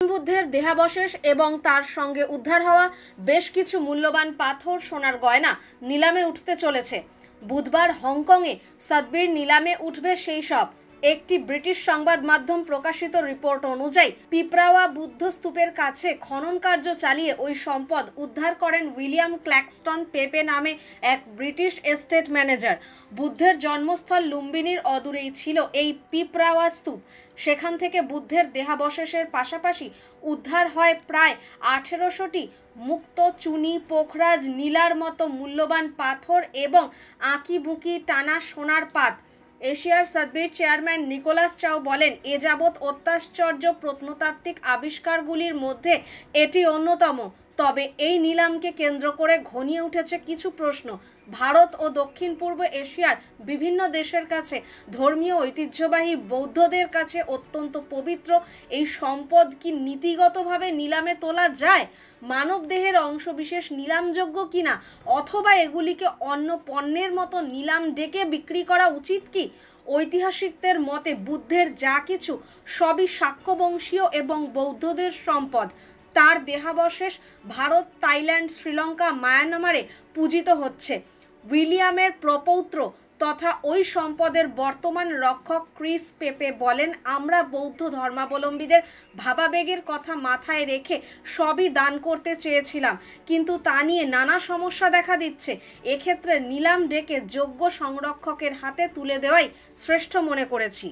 বুদ্ধের দেহাবশেষ এবং তার সঙ্গে উদ্ধার হওয়া বেশ কিছু মূল্যবান পাথর, সোনার গয়না নিলামে উঠতে চলেছে। বুধবার হংকংয়ে সতবির নিলামে উঠবে সেই সব। একটি ব্রিটিশ সংবাদ মাধ্যম প্রকাশিত রিপোর্ট অনুযায়ী পিপরাওয়া বুদ্ধ স্তূপের কাছে খনন কার্য চালিয়ে ওই সম্পদ উদ্ধার করেন উইলিয়াম ক্ল্যাক্সটন পেপে নামে এক ব্রিটিশ এস্টেট ম্যানেজার। বুদ্ধের জন্মস্থল লুম্বিনীর অদূরেই ছিল এই পিপরাওয়া স্তূপ। সেখান থেকে বুদ্ধের দেহাবশেষের পাশাপাশি উদ্ধার হয় প্রায় 1800টি মুক্ত চুনি, পোখরাজ, নীলার মতো মূল্যবান পাথর এবং আঁকিবুঁকি টানা সোনার পাত। এশিয়ার সতবির চেয়ারম্যান নিকোলাস চাও বলেন, এ যাবৎ অত্যাশ্চর্য প্রত্নতাত্ত্বিক আবিষ্কারগুলির মধ্যে এটি অন্যতম। তবে এই নিলামকে কেন্দ্র করে ঘনিয়ে উঠেছে কিছু প্রশ্ন। ভারত ও দক্ষিণ পূর্ব এশিয়ার বিভিন্ন দেশের কাছে ধর্মীয় ঐতিহ্যবাহী বৌদ্ধদের কাছে অত্যন্ত পবিত্র এই সম্পদ কি নীতিগতভাবে নিলামে তোলা যায়? মানবদেহের অংশবিশেষ নিলামযোগ্য কিনা, অথবা এগুলিকে অন্য পণ্যের মতো নিলাম ডেকে বিক্রি করা উচিত কি? ঐতিহাসিকদের মতে বুদ্ধের যা কিছু সবই শাক্যবংশীয় এবং বৌদ্ধদের সম্পদ। তার দেহাবশেষ ভারত, থাইল্যান্ড, শ্রীলঙ্কা, মায়ানমারে পূজিত হচ্ছে। উইলিয়ামের প্রপৌত্র তথা ওই সম্পদের বর্তমান রক্ষক ক্রিস পেপে বলেন, আমরা বৌদ্ধ ধর্মাবলম্বীদের ভাবাবেগের কথা মাথায় রেখে সবই দান করতে চেয়েছিলাম, কিন্তু তা নিয়ে নানা সমস্যা দেখা দিচ্ছে। এক্ষেত্রে নিলাম ডেকে যোগ্য সংরক্ষকের হাতে তুলে দেওয়াই শ্রেষ্ঠ মনে করেছি।